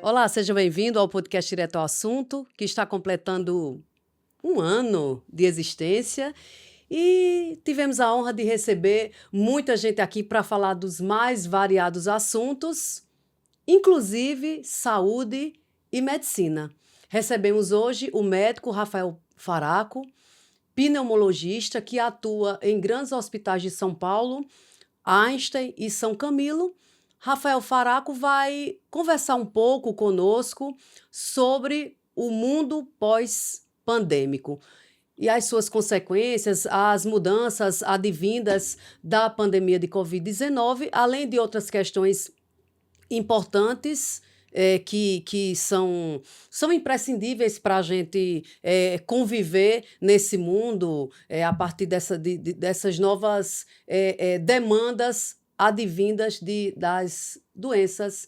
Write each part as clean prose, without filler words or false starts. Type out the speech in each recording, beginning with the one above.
Olá, seja bem-vindo ao podcast Direto ao Assunto, que está completando um ano de existência e tivemos a honra de receber muita gente aqui para falar dos mais variados assuntos, inclusive saúde e medicina. Recebemos hoje o médico Rafael Faraco, pneumologista que atua em grandes hospitais de São Paulo, Einstein e São Camilo. Rafael Faraco vai conversar um pouco conosco sobre o mundo pós-pandêmico e as suas consequências, as mudanças advindas da pandemia de Covid-19, além de outras questões importantes que são imprescindíveis para a gente conviver nesse mundo a partir dessas novas demandas advindas das doenças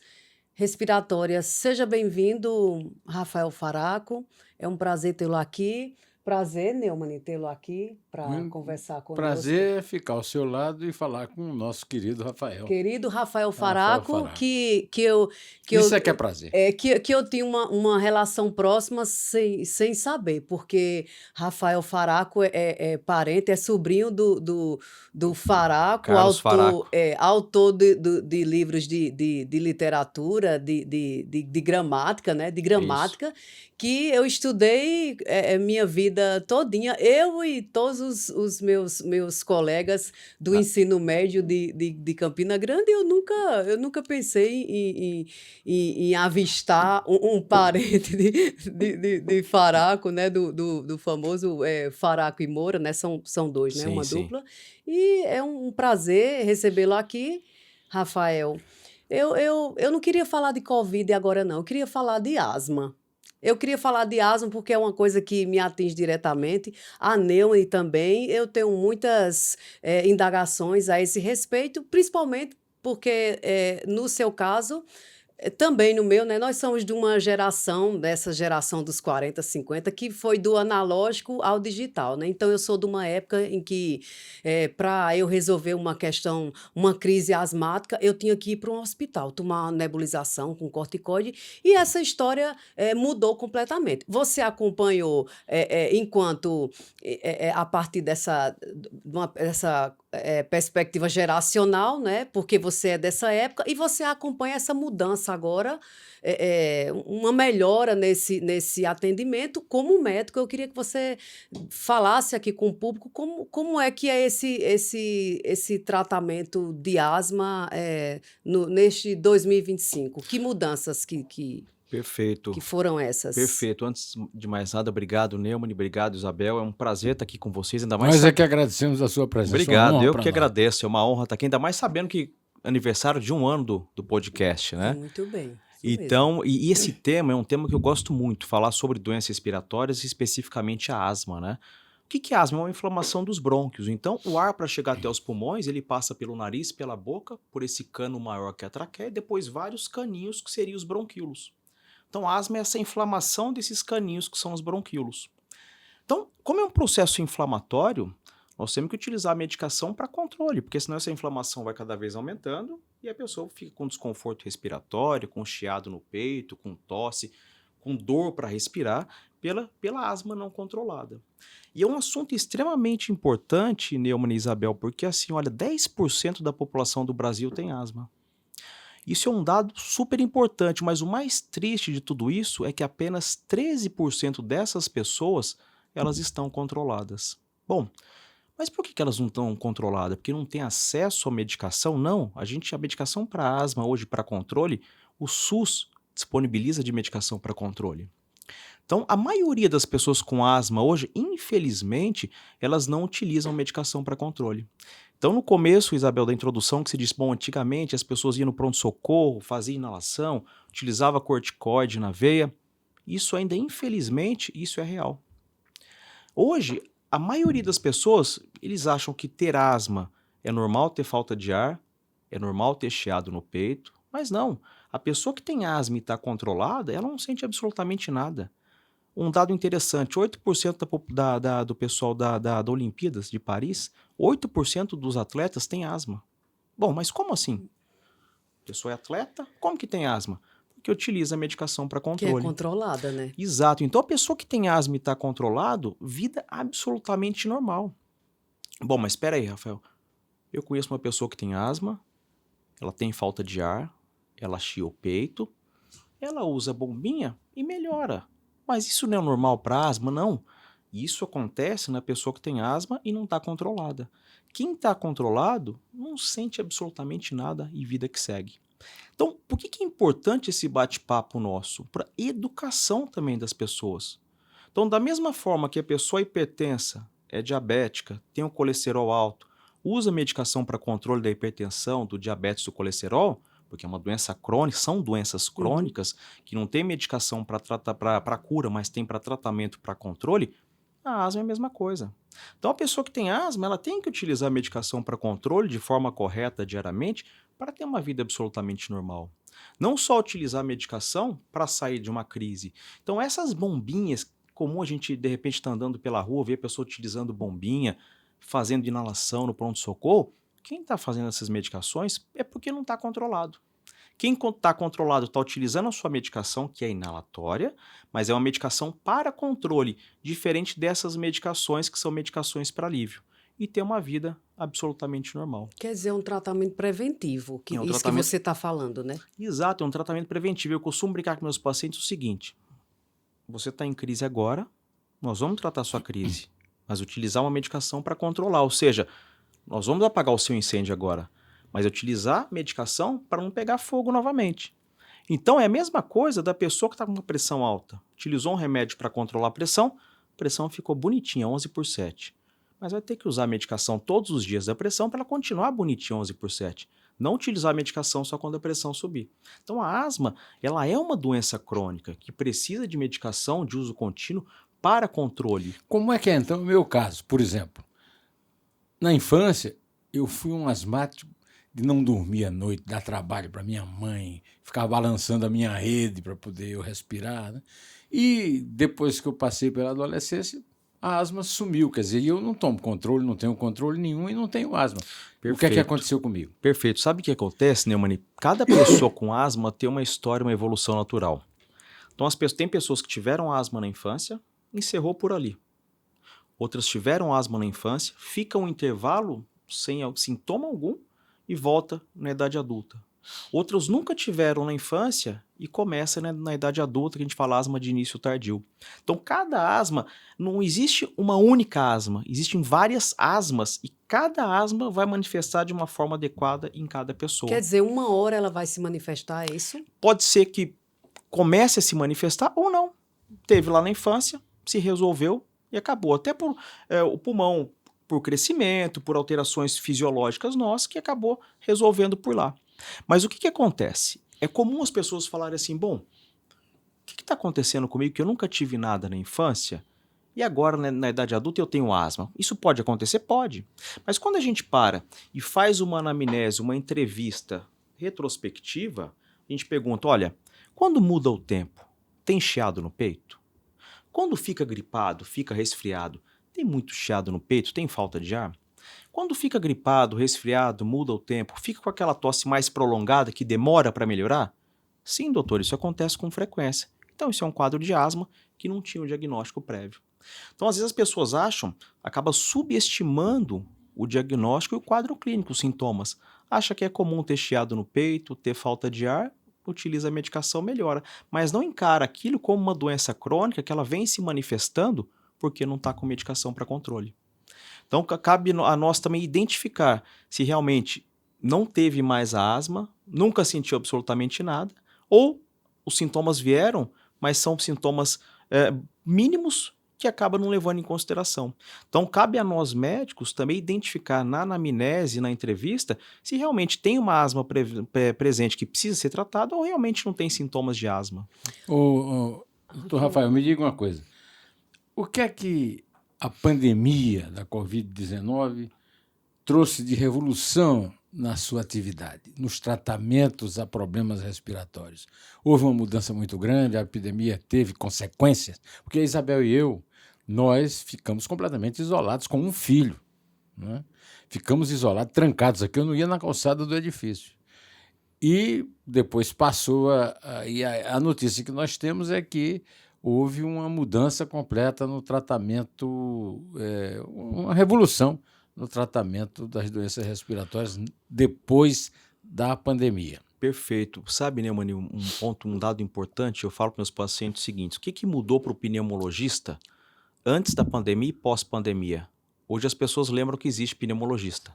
respiratórias. Seja bem-vindo, Rafael Faraco. É um prazer tê-lo aqui. Prazer, Neumann, tê-lo aqui para conversar conosco. Prazer ficar ao seu lado e falar com o nosso querido Rafael. Querido Rafael Faraco, que eu Isso é que é prazer. Que eu tinha uma relação próxima sem saber, porque Rafael Faraco é parente, é sobrinho do Faraco, Carlos Faraco. autor de livros de literatura, de gramática, né? De gramática, que eu estudei minha vida todinha, eu e todos os meus colegas do ensino médio de Campina Grande. Eu nunca pensei em avistar um parente de Faraco, né? Do famoso Faraco e Moura, né? São dois, né? Uma dupla. E é um prazer recebê-lo aqui, Rafael. Eu não queria falar de Covid agora, não. Eu queria falar de asma. Eu queria falar de asma porque é uma coisa que me atinge diretamente, a Neumann também. Eu tenho muitas indagações a esse respeito, principalmente porque, no seu caso, também no meu, né, nós somos de uma geração, dessa geração dos 40, 50, que foi do analógico ao digital, né? Então, eu sou de uma época em que, para eu resolver uma questão, uma crise asmática, eu tinha que ir para um hospital, tomar uma nebulização com corticoide, e essa história mudou completamente. Você acompanhou, enquanto, a partir dessa perspectiva geracional, né? Porque você é dessa época e você acompanha essa mudança agora, uma melhora nesse atendimento. Como médico, eu queria que você falasse aqui com o público como é que é esse tratamento de asma neste 2025. Que mudanças Perfeito. que foram essas? Perfeito. Antes de mais nada, obrigado, Neumann, obrigado, Isabel. É um prazer estar aqui com vocês, ainda mais... Nós é que agradecemos a sua presença. Obrigado, eu que agradeço. É uma honra estar aqui, ainda mais sabendo que é aniversário de um ano do podcast, né? Muito bem. Então, e esse tema é um tema que eu gosto muito, falar sobre doenças respiratórias, especificamente a asma, né? O que é asma? É uma inflamação dos brônquios. Então, o ar, para chegar até os pulmões, ele passa pelo nariz, pela boca, por esse cano maior que é a traqueia, e depois vários caninhos, que seriam os bronquíolos. Então, a asma é essa inflamação desses caninhos, que são os bronquíolos. Então, como é um processo inflamatório, nós temos que utilizar a medicação para controle, porque senão essa inflamação vai cada vez aumentando e a pessoa fica com desconforto respiratório, com chiado no peito, com tosse, com dor para respirar, pela asma não controlada. E é um assunto extremamente importante, Neumann e Isabel, porque assim, olha, 10% da população do Brasil tem asma. Isso é um dado super importante, mas o mais triste de tudo isso é que apenas 13% dessas pessoas elas estão controladas. Bom, mas por que elas não estão controladas? Porque não tem acesso à medicação? Não, a medicação para asma hoje, para controle, o SUS disponibiliza de medicação para controle. Então, a maioria das pessoas com asma hoje, infelizmente, elas não utilizam medicação para controle. Então, no começo, Isabel, da introdução, que se diz, bom, antigamente as pessoas iam no pronto-socorro, faziam inalação, utilizavam corticoide na veia. Isso ainda, infelizmente, isso é real. Hoje, a maioria das pessoas, eles acham que ter asma é normal ter falta de ar, é normal ter chiado no peito, mas não. A pessoa que tem asma e está controlada, ela não sente absolutamente nada. Um dado interessante, 8% do pessoal da Olimpíadas de Paris, 8% dos atletas têm asma. Bom, mas como assim? A pessoa é atleta, como que tem asma? que utiliza a medicação para Que é controle. controlada, né? Exato. Então, a pessoa que tem asma e está controlado, vida absolutamente normal. Bom, mas espera aí, Rafael. Eu conheço uma pessoa que tem asma, ela tem falta de ar, ela chia o peito, ela usa bombinha e melhora. Mas isso não é normal para asma? Não. Isso acontece na pessoa que tem asma e não está controlada. Quem está controlado não sente absolutamente nada e vida que segue. Então, por que é importante esse bate-papo nosso? Para educação também das pessoas. Então, da mesma forma que a pessoa é hipertensa, é diabética, tem o colesterol alto, usa medicação para controle da hipertensão, do diabetes, do colesterol, porque é uma doença crônica, são doenças Uhum. crônicas que não tem medicação para cura, mas tem para tratamento, para controle, a asma é a mesma coisa. Então, a pessoa que tem asma, ela tem que utilizar a medicação para controle de forma correta diariamente para ter uma vida absolutamente normal. Não só utilizar a medicação para sair de uma crise. Então, essas bombinhas, comum a gente de repente está andando pela rua, vê a pessoa utilizando bombinha, fazendo inalação no pronto-socorro, quem está fazendo essas medicações é porque não está controlado. Quem está controlado está utilizando a sua medicação, que é inalatória, mas é uma medicação para controle, diferente dessas medicações que são medicações para alívio. E ter uma vida absolutamente normal. Quer dizer, um tratamento preventivo, É um isso tratamento- que você está falando, né? Exato, é um tratamento preventivo. Eu costumo brincar com meus pacientes o seguinte: você está em crise agora, nós vamos tratar a sua crise, mas utilizar uma medicação para controlar. Ou seja, nós vamos apagar o seu incêndio agora, mas utilizar medicação para não pegar fogo novamente. Então é a mesma coisa da pessoa que está com uma pressão alta. Utilizou um remédio para controlar a pressão ficou bonitinha, 11/7. Mas vai ter que usar a medicação todos os dias da pressão para ela continuar bonitinha, 11/7. Não utilizar a medicação só quando a pressão subir. Então a asma, ela é uma doença crônica que precisa de medicação de uso contínuo para controle. Como é que é, então, o meu caso? Por exemplo, na infância, eu fui um asmático de não dormir à noite, dar trabalho para minha mãe, ficar balançando a minha rede para poder eu respirar, né? E depois que eu passei pela adolescência, a asma sumiu. Quer dizer, eu não tomo controle, não tenho controle nenhum e não tenho asma. O que é que Perfeito. aconteceu comigo? Perfeito. Sabe o que acontece, Neumani? Cada pessoa com asma tem uma história, uma evolução natural. Então, tem pessoas que tiveram asma na infância, encerrou por ali. Outras tiveram asma na infância, fica um intervalo sem sintoma algum e volta na idade adulta. Outros nunca tiveram na infância e começa, né, na idade adulta, que a gente fala asma de início tardio. Então, cada asma, não existe uma única asma, existem várias asmas e cada asma vai manifestar de uma forma adequada em cada pessoa. Quer dizer, uma hora ela vai se manifestar, é isso? Pode ser que comece a se manifestar ou não. Teve lá na infância, se resolveu e acabou. Até por o pulmão, por crescimento, por alterações fisiológicas nossas, que acabou resolvendo por lá. Mas o que acontece? É comum as pessoas falarem assim, bom, o que está acontecendo comigo que eu nunca tive nada na infância e agora, né, na idade adulta eu tenho asma? Isso pode acontecer? Pode. Mas quando a gente para e faz uma anamnese, uma entrevista retrospectiva, a gente pergunta, olha, quando muda o tempo, tem chiado no peito? Quando fica gripado, fica resfriado, tem muito chiado no peito, tem falta de ar? Quando fica gripado, resfriado, muda o tempo, fica com aquela tosse mais prolongada que demora para melhorar? Sim, doutor, isso acontece com frequência. Então, isso é um quadro de asma que não tinha um diagnóstico prévio. Então, às vezes as pessoas acabam subestimando o diagnóstico e o quadro clínico, os sintomas. Acha que é comum ter chiado no peito, ter falta de ar, utiliza a medicação, melhora. Mas não encara aquilo como uma doença crônica que ela vem se manifestando porque não está com medicação para controle. Então, cabe a nós também identificar se realmente não teve mais a asma, nunca sentiu absolutamente nada, ou os sintomas vieram, mas são sintomas mínimos que acabam não levando em consideração. Então, cabe a nós médicos também identificar na anamnese, na entrevista, se realmente tem uma asma presente que precisa ser tratada ou realmente não tem sintomas de asma. Doutor Rafael, me diga uma coisa. O que é que a pandemia da Covid-19 trouxe de revolução na sua atividade, nos tratamentos a problemas respiratórios? Houve uma mudança muito grande, a epidemia teve consequências, porque a Isabel e eu, nós ficamos completamente isolados com um filho, né? Ficamos isolados, trancados aqui, eu não ia na calçada do edifício. E depois passou e a notícia que nós temos é que houve uma mudança completa no tratamento, uma revolução no tratamento das doenças respiratórias depois da pandemia. Perfeito. Sabe, Neumann, um dado importante, eu falo para meus pacientes o seguinte: o que mudou para o pneumologista antes da pandemia e pós-pandemia? Hoje as pessoas lembram que existe pneumologista.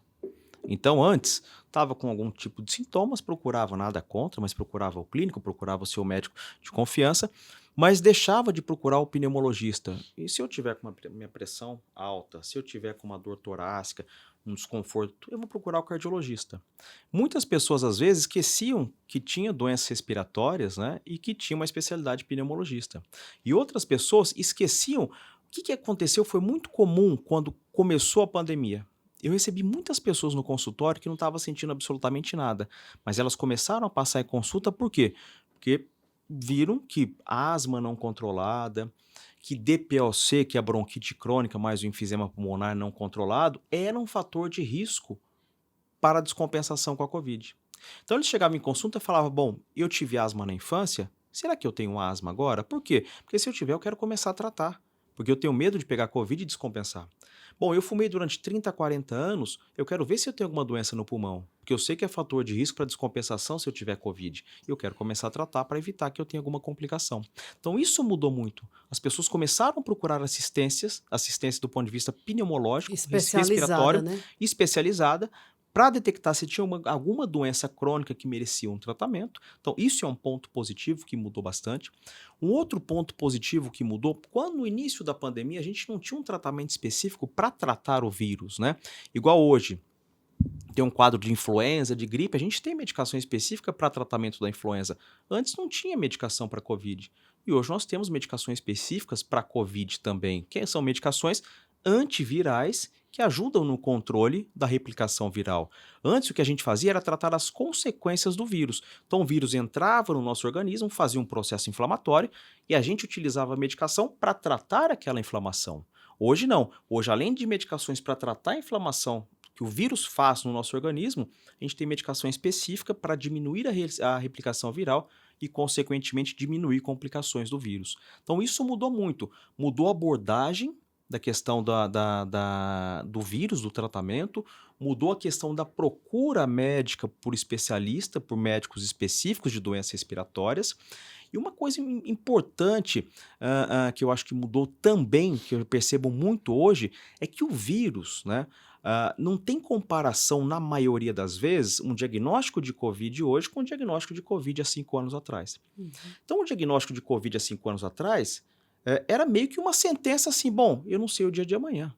Então, antes, estava com algum tipo de sintomas, procurava, nada contra, mas procurava o clínico, procurava o seu médico de confiança, mas deixava de procurar o pneumologista. E se eu tiver com minha pressão alta, se eu tiver com uma dor torácica, um desconforto, eu vou procurar o cardiologista. Muitas pessoas, às vezes, esqueciam que tinha doenças respiratórias, né, e que tinha uma especialidade pneumologista. E outras pessoas esqueciam. O que aconteceu foi muito comum quando começou a pandemia. Eu recebi muitas pessoas no consultório que não estavam sentindo absolutamente nada, mas elas começaram a passar em consulta por quê? Porque viram que asma não controlada, que DPOC, que é a bronquite crônica mais o enfisema pulmonar não controlado, era um fator de risco para a descompensação com a Covid. Então eles chegavam em consulta e falavam, bom, eu tive asma na infância, será que eu tenho asma agora? Por quê? Porque se eu tiver, eu quero começar a tratar, porque eu tenho medo de pegar Covid e descompensar. Bom, eu fumei durante 30, 40 anos, eu quero ver se eu tenho alguma doença no pulmão, porque eu sei que é fator de risco para descompensação se eu tiver Covid. E eu quero começar a tratar para evitar que eu tenha alguma complicação. Então isso mudou muito. As pessoas começaram a procurar assistência do ponto de vista pneumológico, respiratório, Especializada, né? especializada, para detectar se tinha alguma doença crônica que merecia um tratamento. Então, isso é um ponto positivo que mudou bastante. Um outro ponto positivo que mudou, quando no início da pandemia a gente não tinha um tratamento específico para tratar o vírus, né? Igual hoje, tem um quadro de influenza, de gripe, a gente tem medicação específica para tratamento da influenza. Antes não tinha medicação para Covid. E hoje nós temos medicações específicas para Covid também, que são medicações antivirais que ajudam no controle da replicação viral. Antes, o que a gente fazia era tratar as consequências do vírus. Então, o vírus entrava no nosso organismo, fazia um processo inflamatório e a gente utilizava a medicação para tratar aquela inflamação. Hoje, não. Hoje, além de medicações para tratar a inflamação que o vírus faz no nosso organismo, a gente tem medicação específica para diminuir a replicação viral e, consequentemente, diminuir complicações do vírus. Então, isso mudou muito. Mudou a abordagem da questão do vírus, do tratamento, mudou a questão da procura médica por especialista, por médicos específicos de doenças respiratórias. E uma coisa importante que eu acho que mudou também, que eu percebo muito hoje, é que o vírus, né, não tem comparação, na maioria das vezes, um diagnóstico de Covid hoje com um diagnóstico de Covid há 5 anos atrás. Então, o diagnóstico de Covid há 5 anos atrás era meio que uma sentença assim, bom, eu não sei o dia de amanhã.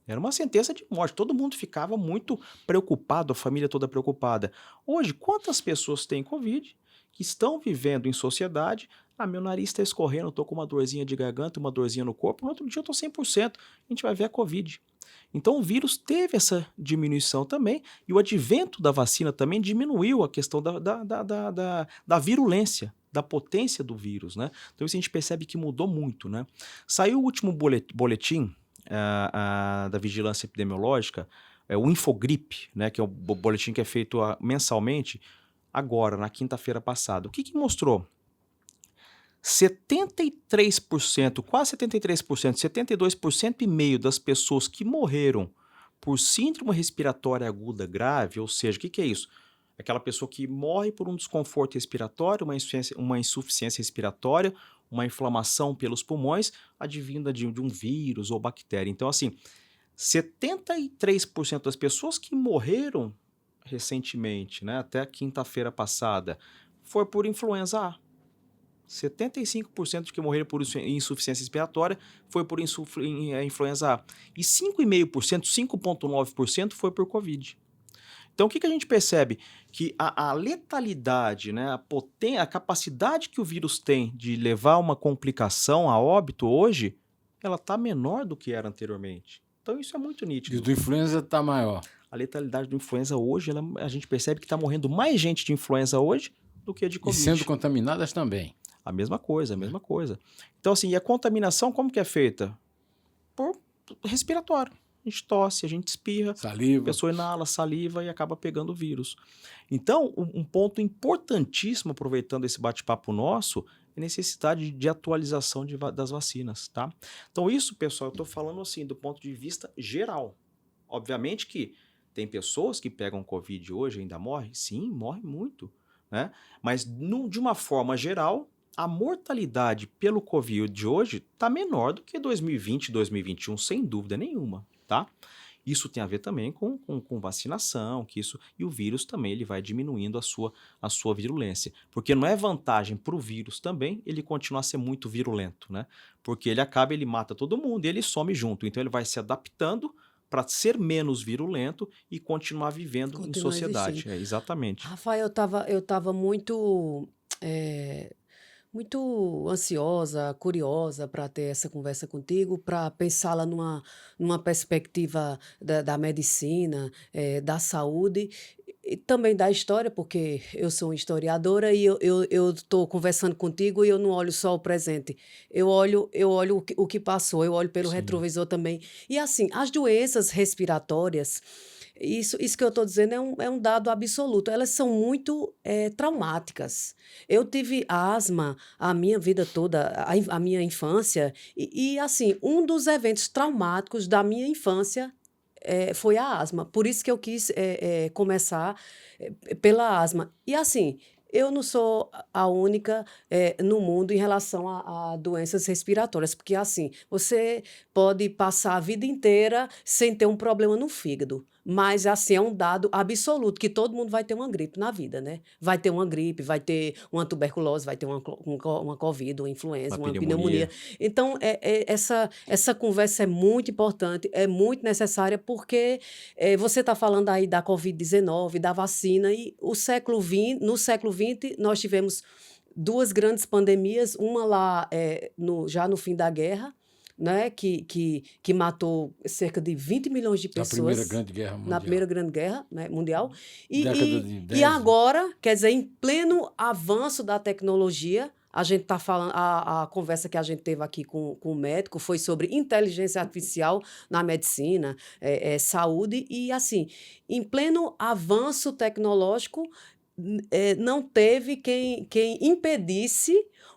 Era uma sentença de morte. Todo mundo ficava muito preocupado, a família toda preocupada. Hoje, quantas pessoas têm Covid que estão vivendo em sociedade? Meu nariz está escorrendo, estou com uma dorzinha de garganta, uma dorzinha no corpo, no outro dia eu estou 100%. A gente vai ver a Covid. Então, o vírus teve essa diminuição também e o advento da vacina também diminuiu a questão da virulência, da potência do vírus, né? Então, isso a gente percebe que mudou muito, né? Saiu o último boletim da Vigilância Epidemiológica, o Infogripe, né, que é o boletim que é feito mensalmente, agora, na quinta-feira passada. O que mostrou? 73%, quase 73%, 72,5% das pessoas que morreram por síndrome respiratória aguda grave, ou seja, o que é isso? Aquela pessoa que morre por um desconforto respiratório, uma insuficiência respiratória, uma inflamação pelos pulmões, advinda de um vírus ou bactéria. Então, assim, 73% das pessoas que morreram recentemente, né, até a quinta-feira passada, foi por influenza A. 75% de que morreram por insuficiência respiratória foi por influenza A. E 5,5%, 5,9% foi por Covid. Então, o que a gente percebe? Que a letalidade, né, a capacidade que o vírus tem de levar a uma complicação a óbito hoje, ela está menor do que era anteriormente. Então, isso é muito nítido. E do influenza está maior. A letalidade do influenza hoje, a gente percebe que está morrendo mais gente de influenza hoje do que de Covid. E sendo contaminadas também. A mesma coisa, a mesma coisa. Então, assim, e a contaminação como que é feita? Por respiratório. A gente tosse, a gente espirra, a Saliva. pessoa inala, saliva e acaba pegando o vírus. Então, um ponto importantíssimo, aproveitando esse bate-papo nosso, é a necessidade de atualização das vacinas, tá? Então, isso, pessoal, eu estou falando assim, do ponto de vista geral. Obviamente que tem pessoas que pegam Covid hoje e ainda morrem? Sim, morrem muito, né? Mas, de uma forma geral, a mortalidade pelo Covid de hoje está menor do que 2020, 2021, sem dúvida nenhuma, tá? Isso tem a ver também com vacinação, e o vírus também ele vai diminuindo a sua virulência. Porque não é vantagem para o vírus também ele continuar a ser muito virulento, né? Porque ele mata todo mundo e ele some junto. Então ele vai se adaptando para ser menos virulento e continuar vivendo em Continua sociedade. existindo. Exatamente. Rafael, eu tava muito, muito ansiosa, curiosa para ter essa conversa contigo, para pensá-la numa perspectiva da medicina, da saúde e também da história, porque eu sou uma historiadora e eu estou conversando contigo e eu não olho só o presente, eu olho o que passou, eu olho pelo Sim. retrovisor também. E assim, as doenças respiratórias, isso que eu estou dizendo é um dado absoluto. Elas são muito traumáticas. Eu tive asma a minha vida toda, a minha infância, assim, um dos eventos traumáticos da minha infância foi a asma. Por isso que eu quis começar pela asma. E assim, eu não sou a única no mundo em relação a doenças respiratórias, porque assim, você pode passar a vida inteira sem ter um problema no fígado. Mas, assim, é um dado absoluto que todo mundo vai ter uma gripe na vida, né? Vai ter uma gripe, vai ter uma tuberculose, vai ter uma Covid, uma influenza, Uma uma pneumonia. pneumonia. Então, essa conversa é muito importante, é muito necessária, porque você está falando aí da Covid-19, da vacina, e no século XX, nós tivemos duas grandes pandemias, uma lá já no fim da guerra, né, que matou cerca de 20 milhões de Da Primeira pessoas Grande Guerra na Mundial. Primeira Grande Guerra, né, Mundial. Década de E 10. agora, quer dizer, em pleno avanço da tecnologia, a gente está falando, a conversa que a gente teve aqui com o médico foi sobre inteligência artificial na medicina, saúde, e assim, em pleno avanço tecnológico, não teve quem impedisse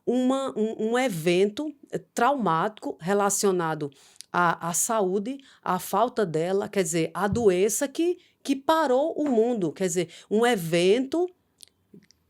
um evento traumático relacionado à saúde, à falta dela, quer dizer, à doença que parou o mundo, quer dizer, um evento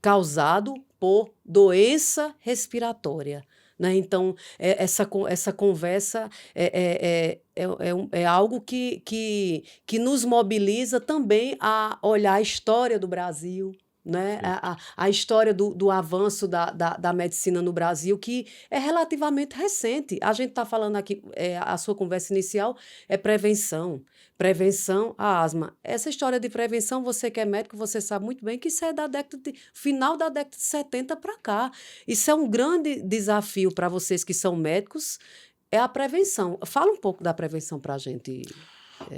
causado por doença respiratória. Né? Então, essa conversa é algo que nos mobiliza também a olhar a história do Brasil, né? Perfeito. A história do avanço da medicina no Brasil, que é relativamente recente. A gente está falando aqui, a sua conversa inicial é prevenção à asma. Essa história de prevenção, você que é médico, você sabe muito bem que isso é final da década de 70 para cá. Isso é um grande desafio para vocês que são médicos, é a prevenção. Fala um pouco da prevenção para a gente.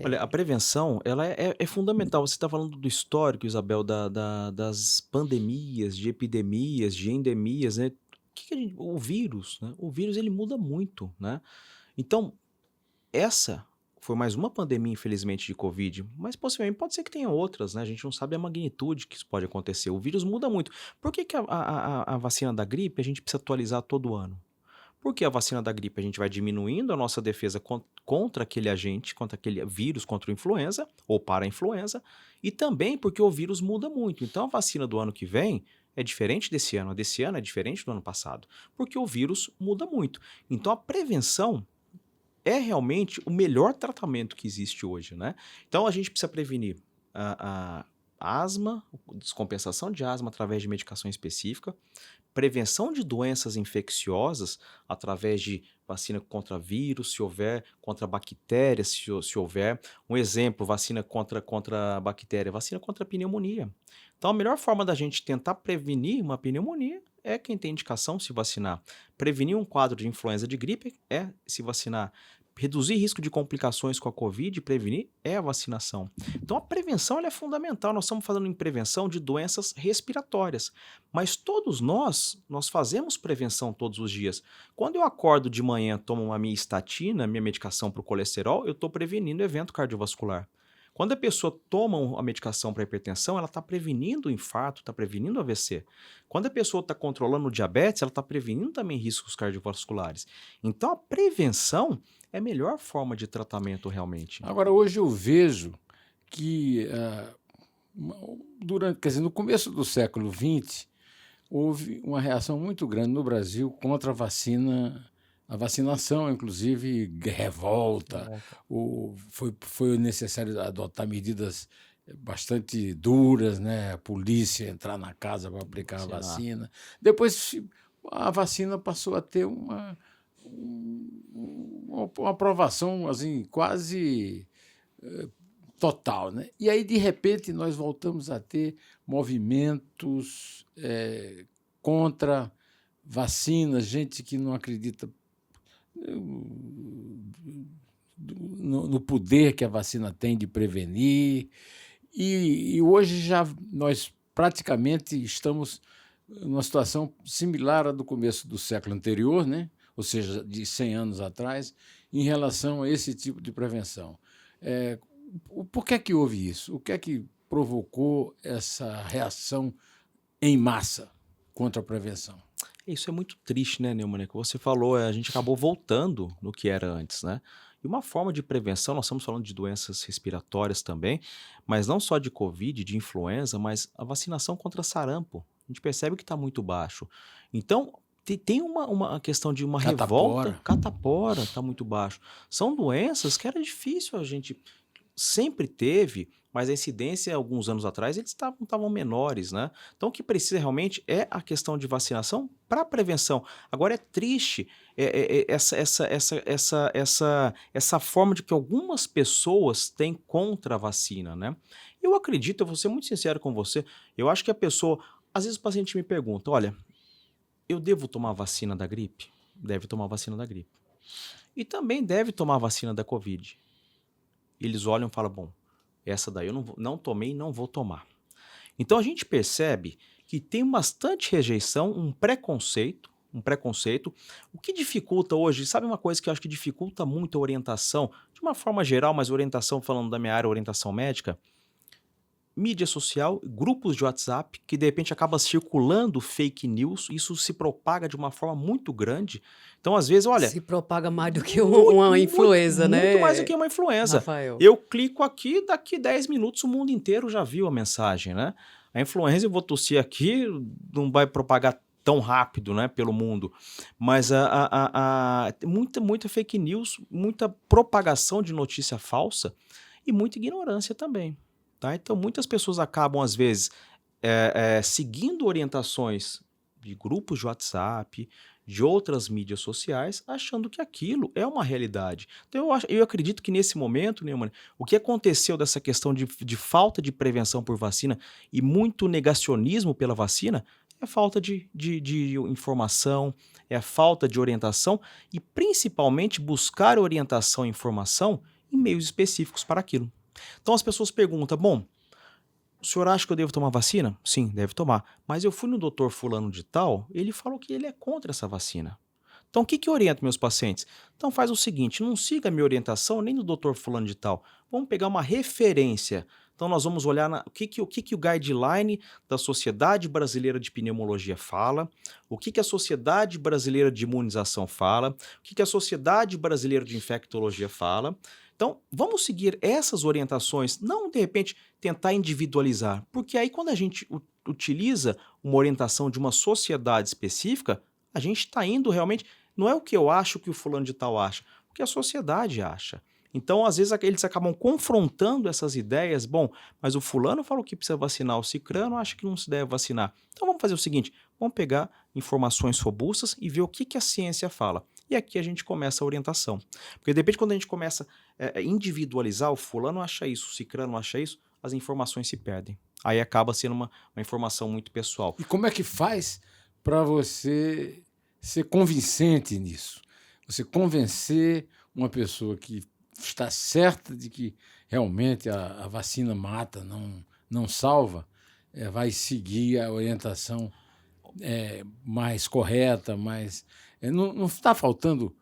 Olha, a prevenção, ela é fundamental. Você está falando do histórico, Isabel, das pandemias, de epidemias, de endemias, né? O vírus, né? O vírus, ele muda muito, né? Então, essa foi mais uma pandemia, infelizmente, de Covid, mas possivelmente pode ser que tenha outras, né? A gente não sabe a magnitude que isso pode acontecer. O vírus muda muito. Por que a vacina da gripe a gente precisa atualizar todo ano? Porque a vacina da gripe a gente vai diminuindo a nossa defesa contra aquele agente, contra aquele vírus, contra a influenza ou para a influenza, e também porque o vírus muda muito. Então a vacina do ano que vem é diferente desse ano, a desse ano é diferente do ano passado, porque o vírus muda muito. Então a prevenção é realmente o melhor tratamento que existe hoje, né? Então a gente precisa prevenir a asma, descompensação de asma através de medicação específica, prevenção de doenças infecciosas através de vacina contra vírus, se houver, contra bactérias, se houver. Um exemplo, vacina contra bactéria, vacina contra pneumonia. Então, a melhor forma da gente tentar prevenir uma pneumonia é quem tem indicação se vacinar. Prevenir um quadro de influenza de gripe é se vacinar. Reduzir risco de complicações com a Covid, prevenir, é a vacinação. Então a prevenção ela é fundamental. Nós estamos falando em prevenção de doenças respiratórias. Mas todos nós fazemos prevenção todos os dias. Quando eu acordo de manhã, tomo uma minha estatina, minha medicação para o colesterol, eu estou prevenindo evento cardiovascular. Quando a pessoa toma a medicação para hipertensão, ela está prevenindo o infarto, está prevenindo o AVC. Quando a pessoa está controlando o diabetes, ela está prevenindo também riscos cardiovasculares. Então, a prevenção é a melhor forma de tratamento realmente. Agora, hoje eu vejo que, quer dizer, no começo do século XX, houve uma reação muito grande no Brasil contra a vacinação, inclusive revolta. Foi necessário adotar medidas bastante duras, né? A polícia entrar na casa para aplicar a vacina. Depois a vacina passou a ter uma aprovação assim, quase total, né? E aí, de repente, nós voltamos a ter movimentos contra vacinas, gente que não acredita no poder que a vacina tem de prevenir. E hoje já nós praticamente estamos numa situação similar à do começo do século anterior, né? Ou seja, de 100 anos atrás, em relação a esse tipo de prevenção. Por que é que houve isso? O que é que provocou essa reação em massa contra a prevenção? Isso é muito triste, né, Neumann? Que você falou, a gente acabou voltando no que era antes, né? E uma forma de prevenção, nós estamos falando de doenças respiratórias também, mas não só de Covid, de influenza, mas a vacinação contra sarampo. A gente percebe que está muito baixo. Então, tem uma questão de uma revolta. Catapora está muito baixo. São doenças que era difícil a gente sempre teve, mas a incidência, alguns anos atrás, eles estavam menores, né? Então, o que precisa realmente é a questão de vacinação para prevenção. Agora, é triste essa forma de que algumas pessoas têm contra a vacina, né? Eu acredito, eu vou ser muito sincero com você, eu acho que a pessoa... Às vezes o paciente me pergunta, olha, eu devo tomar a vacina da gripe? Deve tomar a vacina da gripe. E também deve tomar a vacina da Covid. Eles olham e falam, bom, essa daí eu não tomei e não vou tomar. Então a gente percebe que tem bastante rejeição, um preconceito. O que dificulta hoje, sabe uma coisa que eu acho que dificulta muito a orientação, de uma forma geral, mas orientação, falando da minha área, orientação médica, mídia social, grupos de WhatsApp, que de repente acaba circulando fake news, isso se propaga de uma forma muito grande. Então, às vezes, olha... Se propaga mais do que uma influenza, né? Muito mais do que uma influenza. Rafael. Eu clico aqui, daqui 10 minutos o mundo inteiro já viu a mensagem, né? A influenza, eu vou tossir aqui, não vai propagar tão rápido, né, pelo mundo. Mas muita fake news, muita propagação de notícia falsa e muita ignorância também. Tá? Então, muitas pessoas acabam, às vezes, seguindo orientações de grupos de WhatsApp, de outras mídias sociais, achando que aquilo é uma realidade. Então, eu acredito que nesse momento, Neumann, o que aconteceu dessa questão de falta de prevenção por vacina e muito negacionismo pela vacina é a falta de informação, é a falta de orientação e, principalmente, buscar orientação e informação em meios específicos para aquilo. Então as pessoas perguntam, bom, o senhor acha que eu devo tomar vacina? Sim, deve tomar. Mas eu fui no doutor fulano de tal, ele falou que ele é contra essa vacina. Então o que eu oriento meus pacientes? Então faz o seguinte, não siga a minha orientação nem do doutor fulano de tal. Vamos pegar uma referência. Então nós vamos olhar o que o guideline da Sociedade Brasileira de Pneumologia fala, o que a Sociedade Brasileira de Imunização fala, o que a Sociedade Brasileira de Infectologia fala. Então, vamos seguir essas orientações, não, de repente, tentar individualizar, porque aí quando a gente utiliza uma orientação de uma sociedade específica, a gente está indo realmente, não é o que eu acho que o fulano de tal acha, o que a sociedade acha. Então, às vezes, eles acabam confrontando essas ideias, bom, mas o fulano falou que precisa vacinar, o cicrano acha que não se deve vacinar. Então, vamos fazer o seguinte, vamos pegar informações robustas e ver o que a ciência fala. E aqui a gente começa a orientação. Porque, de repente, quando a gente começa a individualizar, o fulano acha isso, o cicrano acha isso, as informações se perdem. Aí acaba sendo uma informação muito pessoal. E como é que faz para você ser convincente nisso. Você convencer uma pessoa que está certa de que realmente a vacina mata, não salva, vai seguir a orientação mais correta, mais... não está faltando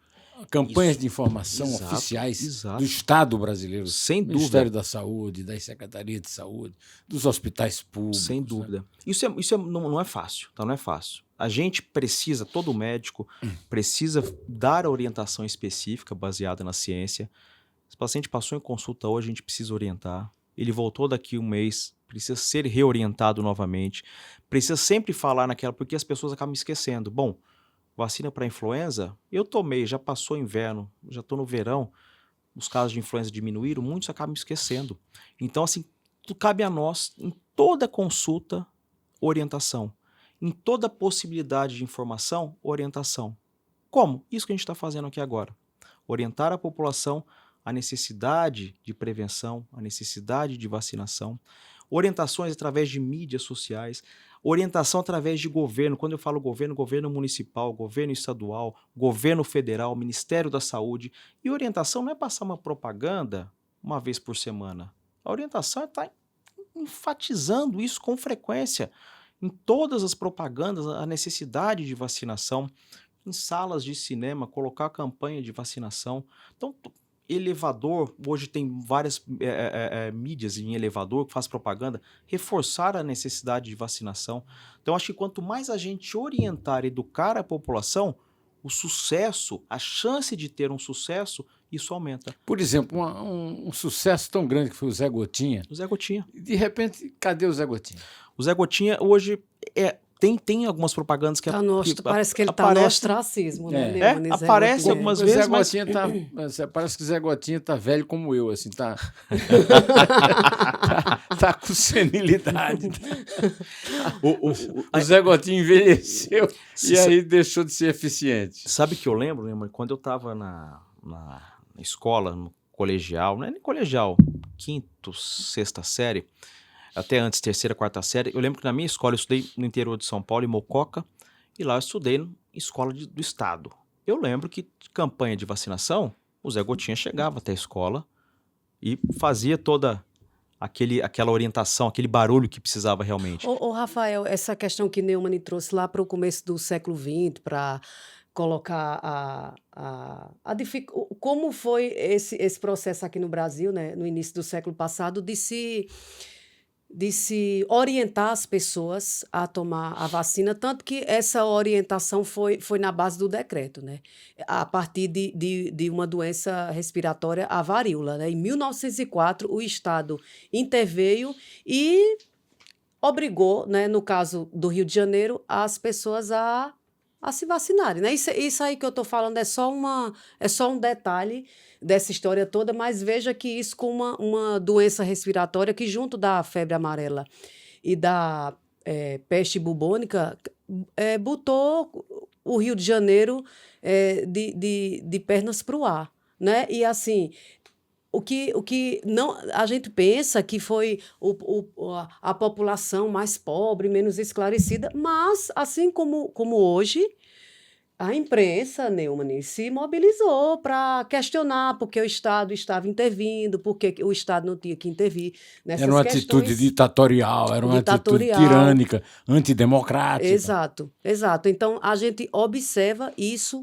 campanhas de informação Exato, oficiais exato. do Estado brasileiro, Sem do Ministério dúvida. da Saúde, das secretarias de saúde, dos hospitais públicos. Sem né? dúvida. Não é fácil, tá? Não é fácil. A gente precisa, todo médico precisa dar a orientação específica baseada na ciência. Se o paciente passou em consulta hoje, a gente precisa orientar. Ele voltou daqui um mês, precisa ser reorientado novamente. Precisa sempre falar naquela, porque as pessoas acabam esquecendo. Bom, vacina para influenza, eu tomei, já passou o inverno, já estou no verão, os casos de influenza diminuíram, muitos acabam esquecendo. Então, assim, cabe a nós, em toda consulta, orientação. Em toda possibilidade de informação, orientação. Como? Isso que a gente está fazendo aqui agora. Orientar a população a necessidade de prevenção, a necessidade de vacinação, orientações através de mídias sociais, orientação através de governo. Quando eu falo governo, governo municipal, governo estadual, governo federal, Ministério da Saúde. E orientação não é passar uma propaganda uma vez por semana. A orientação é estar enfatizando isso com frequência. Em todas as propagandas, a necessidade de vacinação. Em salas de cinema, colocar a campanha de vacinação. Então, elevador, hoje tem várias mídias em elevador que faz propaganda, reforçar a necessidade de vacinação. Então, acho que quanto mais a gente orientar, educar a população, o sucesso, a chance de ter um sucesso, isso aumenta. Por exemplo, um sucesso tão grande que foi o Zé Gotinha. O Zé Gotinha. De repente, cadê o Zé Gotinha? O Zé Gotinha hoje tem algumas propagandas que... parece que ele está no ostracismo, né? Aparece algumas vezes, Zé mas... Gotinha parece que o Zé Gotinha está velho como eu, assim, tá com senilidade. O Zé Gotinha envelheceu e aí deixou de ser eficiente. Sabe que eu lembro, né, quando eu estava na escola, no colegial, não é nem colegial, 5ª, 6ª série, até antes, 3ª, 4ª série, eu lembro que na minha escola eu estudei no interior de São Paulo, em Mococa, e lá eu estudei na escola do estado. Eu lembro que campanha de vacinação, o Zé Gotinha chegava até a escola e fazia toda aquela orientação, aquele barulho que precisava realmente. Ô, Rafael, essa questão que Neumann trouxe lá para o começo do século XX, para colocar como foi esse processo aqui no Brasil, né, no início do século passado, de se orientar as pessoas a tomar a vacina, tanto que essa orientação foi na base do decreto, né? A partir de uma doença respiratória, a varíola, né? Em 1904, o Estado interveio e obrigou, né, no caso do Rio de Janeiro, as pessoas a se vacinarem, né? Isso aí que eu estou falando é só um detalhe dessa história toda, mas veja que isso com uma doença respiratória que, junto da febre amarela e da peste bubônica, botou o Rio de Janeiro de pernas para o ar, né? E assim, o que não, a gente pensa que foi a população mais pobre, menos esclarecida, mas assim como hoje, a imprensa, Neumann, se mobilizou para questionar porque o Estado estava intervindo, porque o Estado não tinha que intervir nessas Era uma questões. atitude ditatorial, era uma atitude tirânica, antidemocrática. Exato. Então, a gente observa isso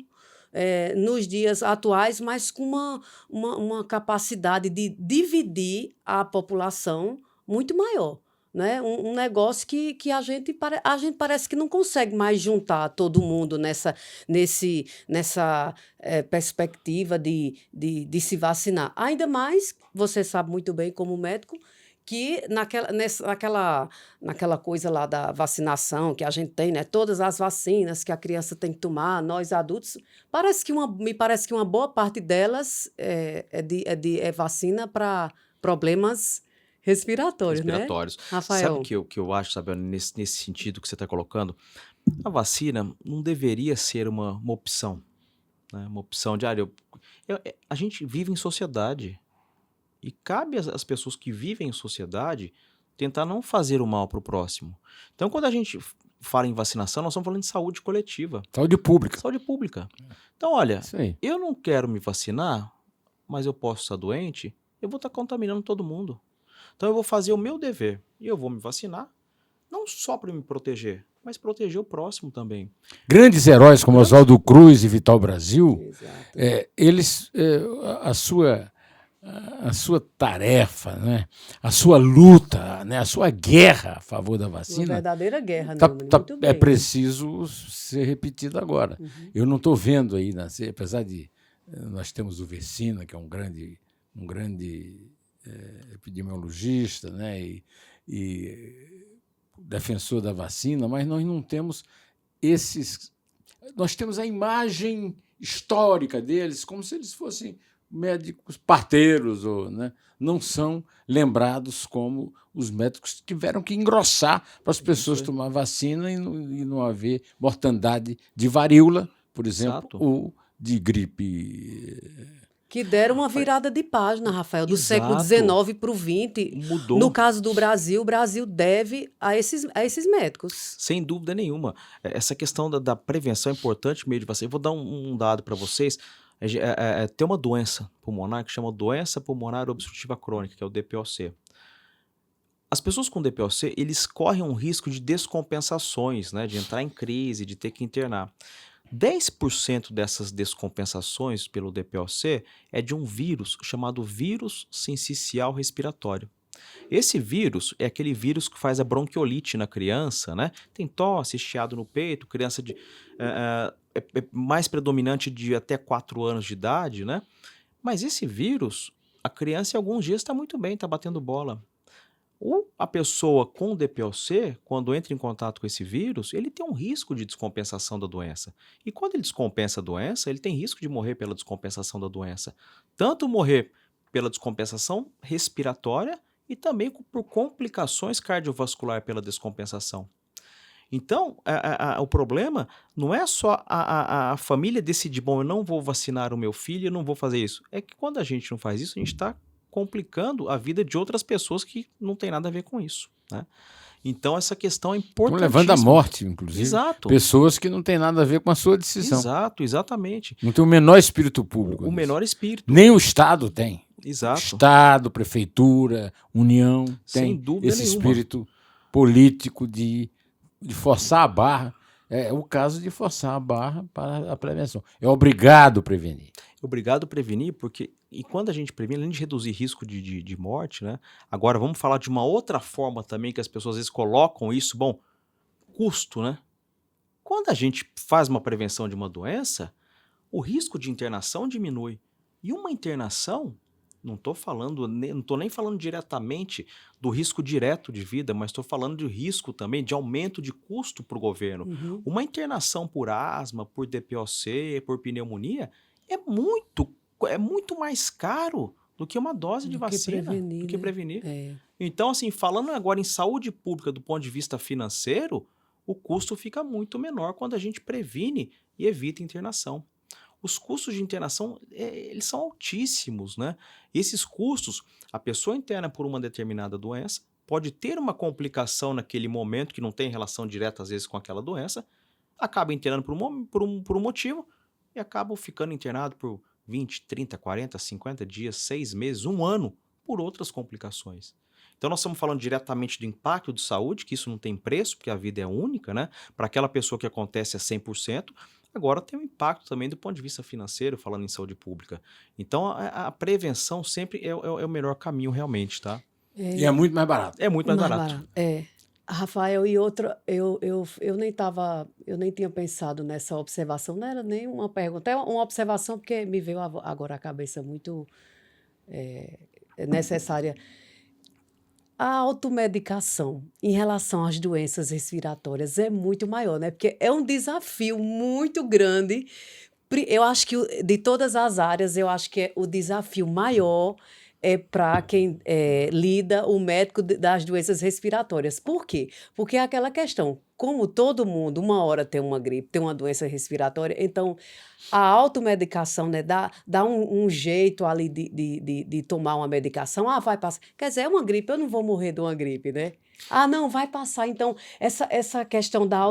nos dias atuais, mas com uma capacidade de dividir a população muito maior. Né? Um negócio que a gente parece que não consegue mais juntar todo mundo nessa perspectiva de se vacinar. Ainda mais, você sabe muito bem como médico, que naquela coisa lá da vacinação que a gente tem, né? Todas as vacinas que a criança tem que tomar, nós adultos, me parece que uma boa parte delas é vacina para problemas respiratórios, né? Sabe Rafael? o que eu acho, sabe, nesse sentido que você está colocando? A vacina não deveria ser uma opção, né? Uma opção de a gente vive em sociedade e cabe às pessoas que vivem em sociedade tentar não fazer o mal para o próximo. Então, quando a gente fala em vacinação, nós estamos falando de saúde coletiva, Saúde pública. saúde pública. Então, olha, Isso aí. eu não quero me vacinar, mas eu posso estar doente, eu vou estar contaminando todo mundo. Então eu vou fazer o meu dever e eu vou me vacinar, não só para me proteger, mas proteger o próximo também. Grandes heróis como Oswaldo Cruz e Vital Brasil, Exato. eles, a sua tarefa, né? A sua luta, né? A sua guerra a favor da Uma vacina, verdadeira guerra, Neumann. Muito é bem. preciso ser repetida agora. Eu não estou vendo aí, apesar de nós temos o Vecina, que é um grande epidemiologista, né? E defensor da vacina, mas nós não temos esses. Nós temos a imagem histórica deles como se eles fossem médicos parteiros, né? Não são lembrados como os médicos que tiveram que engrossar para as pessoas tomar vacina e não haver mortandade de varíola, por exemplo, Exato. ou de gripe. Que deram uma virada de página, Rafael, do século Exato. XIX para o XX. Mudou. No caso do Brasil, o Brasil deve a esses médicos. Sem dúvida nenhuma. Essa questão da prevenção é importante meio de vacina. Eu vou dar um dado para vocês. Tem uma doença pulmonar que chama doença pulmonar obstrutiva crônica, que é o DPOC. As pessoas com DPOC, eles correm um risco de descompensações, né, de entrar em crise, de ter que internar. 10% dessas descompensações pelo DPOC é de um vírus chamado vírus sincicial respiratório. Esse vírus é aquele vírus que faz a bronquiolite na criança, né? Tem tosse, chiado no peito, criança é mais predominante de até 4 anos de idade, né? Mas esse vírus, a criança em alguns dias está muito bem, está batendo bola. A pessoa com DPOC, quando entra em contato com esse vírus, ele tem um risco de descompensação da doença. E quando ele descompensa a doença, ele tem risco de morrer pela descompensação da doença. Tanto morrer pela descompensação respiratória e também por complicações cardiovasculares pela descompensação. Então, o problema não é só a família decidir, bom, eu não vou vacinar o meu filho, eu não vou fazer isso. É que quando a gente não faz isso, a gente está complicando a vida de outras pessoas que não tem nada a ver com isso, né? Então, essa questão é Estão importantíssima. levando à morte, inclusive, Exato. pessoas que não têm nada a ver com a sua decisão. Exato, exatamente. Não tem o menor espírito público. O nisso. menor espírito. Nem o Estado tem. Exato. Estado, prefeitura, União, Sem tem dúvida esse nenhuma. espírito político de forçar a barra. É o caso de forçar a barra para a prevenção. É obrigado a prevenir. Obrigado a prevenir, porque e quando a gente previne, além de reduzir risco de morte, né? Agora vamos falar de uma outra forma também que as pessoas às vezes colocam isso, bom, custo, né? Quando a gente faz uma prevenção de uma doença, o risco de internação diminui. E uma internação, não estou nem falando diretamente do risco direto de vida, mas estou falando de risco também de aumento de custo para o governo. Uhum. Uma internação por asma, por DPOC, por pneumonia, é muito mais caro do que uma dose de Do que vacina, prevenir, do que né? prevenir. É. Então, assim, falando agora em saúde pública do ponto de vista financeiro, o custo fica muito menor quando a gente previne e evita internação. Os custos de internação, eles são altíssimos, né? E esses custos, a pessoa interna por uma determinada doença pode ter uma complicação naquele momento que não tem relação direta, às vezes, com aquela doença, acaba internando por um motivo e acaba ficando internado por 20, 30, 40, 50 dias, 6 meses, 1 ano, por outras complicações. Então, nós estamos falando diretamente do impacto de saúde, que isso não tem preço, porque a vida é única, né? Para aquela pessoa que acontece é 100%, agora tem um impacto também do ponto de vista financeiro, falando em saúde pública. Então, a prevenção sempre é o melhor caminho realmente, tá? E é muito mais barato. É muito mais barato. É. Rafael, e outra, eu nem tinha pensado nessa observação, não era nem uma pergunta, é uma observação porque me veio agora à cabeça muito necessária. A automedicação em relação às doenças respiratórias é muito maior, né? Porque é um desafio muito grande. Eu acho que de todas as áreas, eu acho que o desafio maior é para quem lida, o médico das doenças respiratórias. Por quê? Porque é aquela questão, como todo mundo, uma hora tem uma gripe, tem uma doença respiratória, então a automedicação, né, dá um jeito ali de tomar uma medicação. Ah, vai passar. Quer dizer, é uma gripe, eu não vou morrer de uma gripe, né? Ah, não, vai passar. Então, essa questão da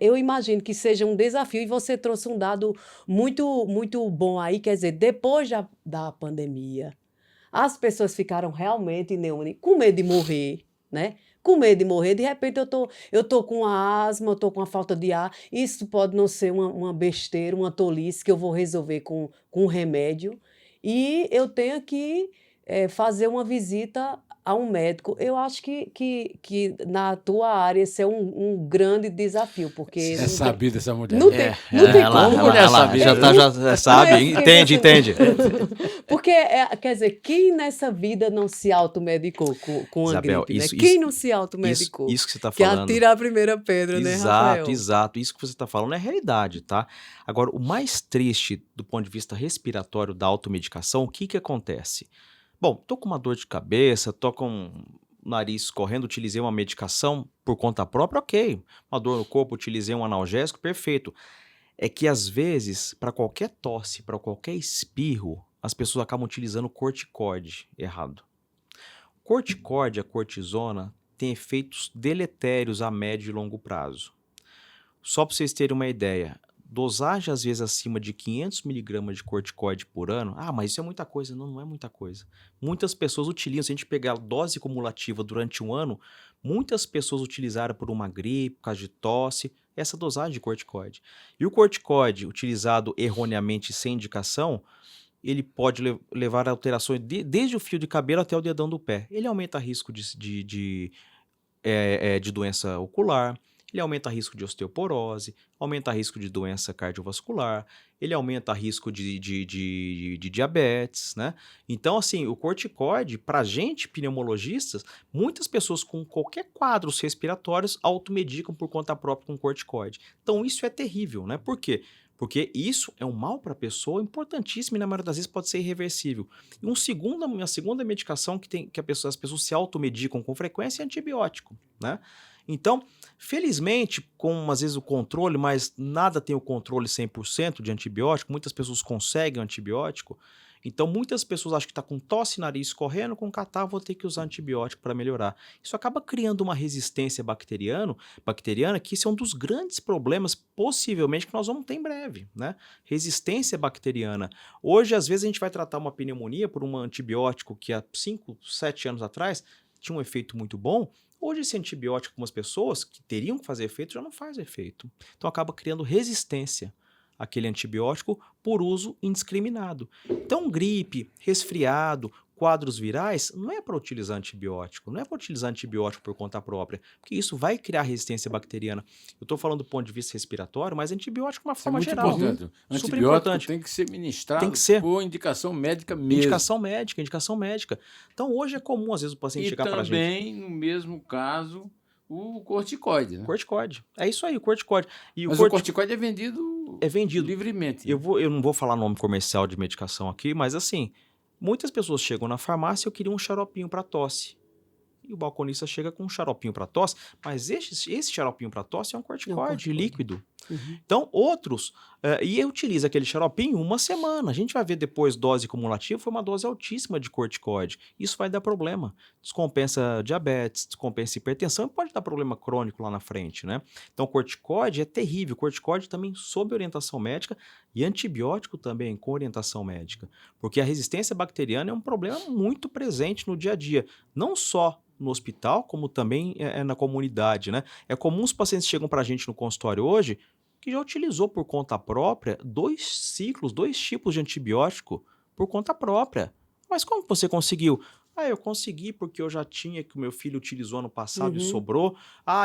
eu imagino que seja um desafio, e você trouxe um dado muito, muito bom aí, quer dizer, depois da pandemia, as pessoas ficaram realmente com medo de morrer, né? Com medo de morrer, de repente eu tô com asma, eu tô com a falta de ar. Isso pode não ser uma besteira, uma tolice que eu vou resolver com um remédio. E eu tenho que fazer uma visita a um médico. Eu acho que na tua área esse é um grande desafio, porque É não tem, sabido essa mulher. não tem, não tem ela, como. mulher ela sabida. já sabe, Eu fiquei entende, entende. Porque, quer dizer, quem nessa vida não se automedicou com a Isabel, gripe, né? isso, Quem isso, não se automedicou? isso que você está Que falando. atira a primeira pedra, né, Exato, Rafael? exato. Isso que você está falando é realidade, tá? Agora, o mais triste do ponto de vista respiratório da automedicação, o que que acontece? Bom, tô com uma dor de cabeça, tô com o nariz escorrendo, utilizei uma medicação por conta própria, ok. Uma dor no corpo, utilizei um analgésico, perfeito. É que às vezes, para qualquer tosse, para qualquer espirro, as pessoas acabam utilizando corticoide errado. Corticoide, a cortisona, tem efeitos deletérios a médio e longo prazo. Só para vocês terem uma ideia, dosagem às vezes acima de 500 miligramas de corticoide por ano, mas isso é muita coisa. Não, não é muita coisa. Muitas pessoas utilizam, se a gente pegar a dose cumulativa durante um ano, muitas pessoas utilizaram por uma gripe, por causa de tosse, essa dosagem de corticoide. E o corticoide utilizado erroneamente sem indicação, ele pode levar a alterações desde o fio de cabelo até o dedão do pé. Ele aumenta o risco de doença ocular, ele aumenta o risco de osteoporose, aumenta o risco de doença cardiovascular, ele aumenta o risco de diabetes, né? Então, assim, o corticoide, para gente, pneumologistas, muitas pessoas com qualquer quadros respiratórios automedicam por conta própria com corticoide. Então, isso é terrível, né? Por quê? Porque isso é um mal para a pessoa importantíssimo e na maioria das vezes pode ser irreversível. E uma segunda medicação que as pessoas se automedicam com frequência é antibiótico, né? Então, felizmente, com às vezes o controle, mas nada tem o controle 100% de antibiótico, muitas pessoas conseguem o antibiótico, então muitas pessoas acham que está com tosse, nariz correndo, com catarro, vou ter que usar antibiótico para melhorar. Isso acaba criando uma resistência bacteriana, que isso é um dos grandes problemas, possivelmente, que nós vamos ter em breve, né? Resistência bacteriana. Hoje, às vezes, a gente vai tratar uma pneumonia por um antibiótico que há 5, 7 anos atrás tinha um efeito muito bom. Hoje, esse antibiótico, algumas pessoas que teriam que fazer efeito, já não faz efeito. Então, acaba criando resistência àquele antibiótico por uso indiscriminado. Então, gripe, resfriado, quadros virais, não é para utilizar antibiótico, não é para utilizar antibiótico por conta própria, porque isso vai criar resistência bacteriana. Eu estou falando do ponto de vista respiratório, mas antibiótico de uma forma geral. Importante. Super Antibiótico importante. tem que ser ministrado Tem que ser. por indicação médica mesmo. Indicação médica. Então, hoje é comum, às vezes, o paciente chegar para a gente. E também, no mesmo caso, o corticoide, né? Corticoide. É isso aí, o corticoide. Mas o corticoide é vendido livremente. Eu não vou falar nome comercial de medicação aqui, mas assim, muitas pessoas chegam na farmácia e queriam um xaropinho para tosse. E o balconista chega com um xaropinho para tosse, mas esse xaropinho para tosse é um corticoide líquido. Uhum. Então, outros, e utiliza aquele xaropinho uma semana. A gente vai ver depois dose cumulativa, foi uma dose altíssima de corticoide. Isso vai dar problema. Descompensa diabetes, descompensa hipertensão e pode dar problema crônico lá na frente, né? Então, corticoide é terrível. Corticoide também sob orientação médica e antibiótico também com orientação médica. Porque a resistência bacteriana é um problema muito presente no dia a dia. Não só no hospital, como também na comunidade, né? É comum os pacientes chegam para a gente no consultório hoje que já utilizou por conta própria 2 tipos de antibiótico por conta própria. Mas como você conseguiu? Eu consegui porque eu já tinha, que o meu filho utilizou ano passado e sobrou.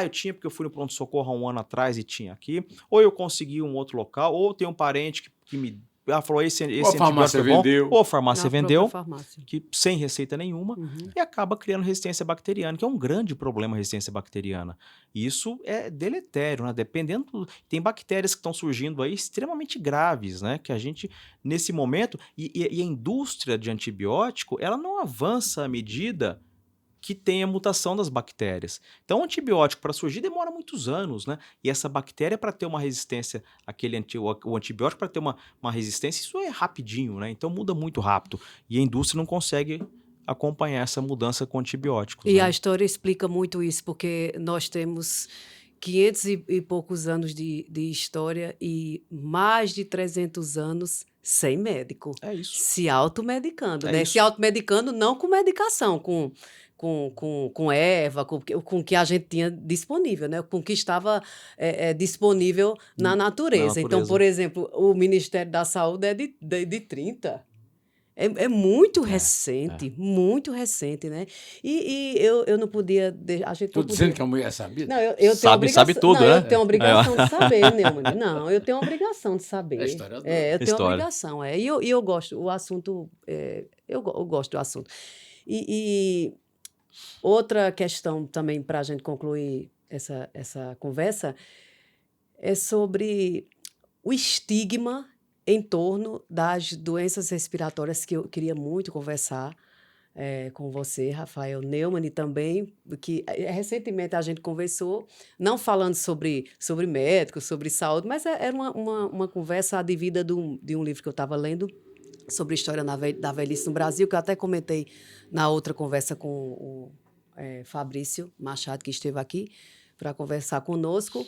Eu tinha porque eu fui no pronto-socorro há um ano atrás e tinha aqui. Ou eu consegui um outro local, ou tem um parente que me falou esse farmácia antibiótico é bom, vendeu. ou a farmácia vendeu, Farmácia. que sem receita nenhuma, e acaba criando resistência bacteriana, que é um grande problema a resistência bacteriana. E isso é deletério, né? Dependendo, tem bactérias que estão surgindo aí extremamente graves, né? Que a gente, nesse momento, e a indústria de antibiótico, ela não avança à medida que tem a mutação das bactérias. Então, o antibiótico para surgir demora muitos anos, né? E essa bactéria para ter uma resistência, o antibiótico para ter uma resistência, isso é rapidinho, né? Então muda muito rápido. E a indústria não consegue acompanhar essa mudança com antibióticos, E a né? história explica muito isso, porque nós temos 500 e poucos anos de história e mais de 300 anos sem médico, É isso. se automedicando, É né? isso. Se automedicando não com medicação, com erva, com o que a gente tinha disponível, né? Com o que estava disponível na Na natureza. Então, natureza. por exemplo, o Ministério da Saúde é de 30. É muito recente, né? E eu não podia. A gente Estou não dizendo podia. que a mulher sabia? Não, eu tenho Sabe obrigação. tudo, Não, né? eu tenho obrigação de saber, Neumann. Não, eu tenho obrigação de É saber. historiador. Eu tenho História. obrigação. E eu gosto, o assunto. Eu gosto do assunto. E outra questão também para a gente concluir essa conversa é sobre o estigma em torno das doenças respiratórias, que eu queria muito conversar com você, Rafael Neumann, e também, que recentemente a gente conversou, não falando sobre médicos, sobre saúde, mas era uma conversa advida de um livro que eu estava lendo sobre a história da velhice no Brasil, que eu até comentei na outra conversa com o Fabrício Machado, que esteve aqui para conversar conosco.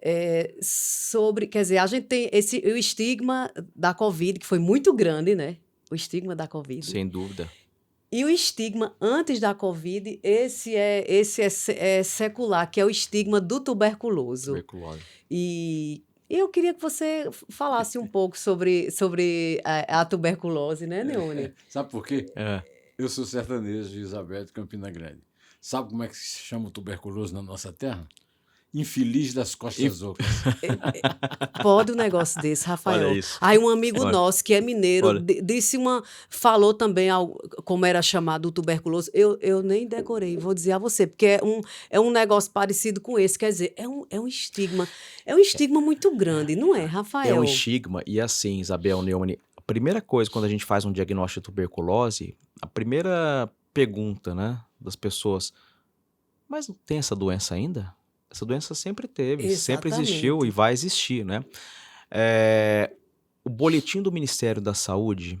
Quer dizer, a gente tem o estigma da Covid, que foi muito grande, né? O estigma da Covid. Sem dúvida. E o estigma antes da Covid, esse é secular, que é o estigma do tuberculoso. Tuberculose. E eu queria que você falasse um pouco sobre a tuberculose, né, Neone? Sabe por quê? É. Eu sou sertanejo de Isabel de Campina Grande. Sabe como é que se chama o tuberculoso na nossa terra? Infeliz das costas ocas. Pode um negócio desse, Rafael. Olha isso. Aí um amigo Olha. nosso, que é mineiro, Olha. falou também como era chamado o tuberculoso. Eu nem decorei, vou dizer a você, porque é um negócio parecido com esse. Quer dizer, é um estigma. É um estigma muito grande, não é, Rafael? É um estigma. E assim, Isabel Neumann, a primeira coisa quando a gente faz um diagnóstico de tuberculose, a primeira pergunta, né, das pessoas, mas não tem essa doença ainda? Essa doença sempre teve, sempre existiu Exatamente. e vai existir, né? O boletim do Ministério da Saúde,